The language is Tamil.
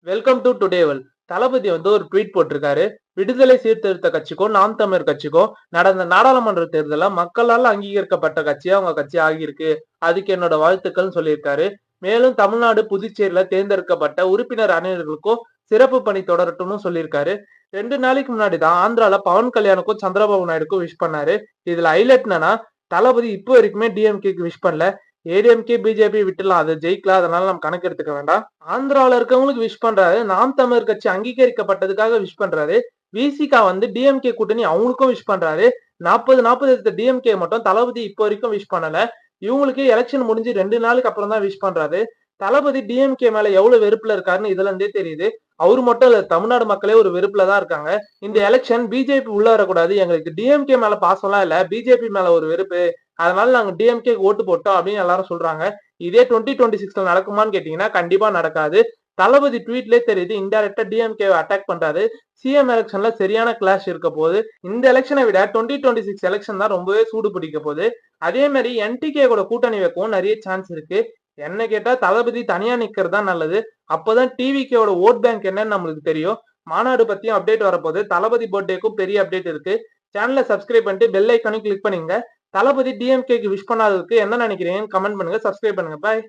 Welcome to today world. Thalapathy ஒரு ட்வீட் போட்டிருக்காரு. விடுதலை சீர்திருத்த கட்சிக்கும் நாம் தமிழர் கட்சிக்கும் நடந்த நாடாளுமன்ற தேர்தல்ல மக்களால் அங்கீகரிக்கப்பட்ட கட்சியா உங்க கட்சி ஆகியிருக்கு. அதுக்கு என்னோட வாழ்த்துக்கள்னு சொல்லியிருக்காரு. மேலும் தமிழ்நாடு புதுச்சேரியில தேர்ந்தெடுக்கப்பட்ட உறுப்பினர் அணியினர்களுக்கும் சிறப்பு பணி தொடரட்டும்னு சொல்லியிருக்காரு. 2 நாளைக்கு முன்னாடி தான் ஆந்திரால பவன் கல்யாணுக்கும் சந்திரபாபு நாயுடுக்கும் விஷ் பண்ணாரு. இதுல ஹைலைட் என்னன்னா, தளபதி இப்போ வரைக்குமே டிஎம்கேக்கு விஷ் பண்ணல. ஏடிஎம்கே பிஜேபி விட்டுலாம், அது ஜெயிக்கலாம், அதனால நம்ம கணக்கு எடுத்துக்க வேண்டாம். ஆந்திரால இருக்கவங்களுக்கு விஷ் பண்றாரு. நாம் தமிழர் கட்சி அங்கீகரிக்கப்பட்டதுக்காக விஷ் பண்றாரு. விசிகா டிஎம்கே கூட்டணி அவங்களுக்கும் விஷ் பண்றாரு. 40-40 எடுத்த டிஎம்கே மட்டும் தளபதி இப்போ வரைக்கும் விஷ் பண்ணல. இவங்களுக்கு எலெக்ஷன் முடிஞ்சு 2 நாளுக்கு அப்புறம் தான் விஷ் பண்றாரு. தளபதி டிஎம்கே மேல எவ்வளவு வெறுப்புல இருக்காருன்னு இதுல இருந்தே தெரியுது. அவரு மட்டும் இல்ல, தமிழ்நாடு மக்களே ஒரு வெறுப்புல தான் இருக்காங்க. இந்த எலெக்ஷன் பிஜேபி உள்ள வரக்கூடாது, எங்களுக்கு டிஎம்கே மேல பாசம்லாம் இல்ல, பிஜேபி மேல ஒரு வெறுப்பு, அதனால நாங்க டிஎம்கே ஓட்டு போட்டோம் அப்படின்னு எல்லாரும் சொல்றாங்க. இதே 2026 நடக்குமான்னு கேட்டீங்கன்னா கண்டிப்பா நடக்காது. தளபதி ட்வீட்லயே தெரியுது, இன்டைரக்டா டிஎம்கே அட்டாக் பண்றாரு. சிஎம் எலெக்ஷன்ல சரியான கிளாஷ் இருக்க போகுது. இந்த எலெக்ஷனை விட 2026 எலெக்ஷன் தான் ரொம்பவே சூடு பிடிக்க போகுது. அதே மாதிரி என்டிகே கூட கூட்டணி வைக்கவும் நிறைய சான்ஸ் இருக்கு. என்ன கேட்டா தளபதி தனியா நிக்கிறது தான் நல்லது. அப்பதான் டிவிகேவோட ஓட் பேங்க் என்னன்னு நம்மளுக்கு தெரியும். மாநாடு பத்தியும் அப்டேட் வரப்போகுது. தளபதி பர்த்டேக்கும் பெரிய அப்டேட் இருக்கு. சேனலை சப்ஸ்கிரைப் பண்ணிட்டு பெல் ஐக்கானையும் கிளிக் பண்ணுங்க. தளபதி டிஎம்கேக்கு விஷ் பண்ணாததுக்கு என்ன நினைக்கிறீங்கன்னு கமெண்ட் பண்ணுங்க. சப்ஸ்கிரைப் பண்ணுங்க. பாய்.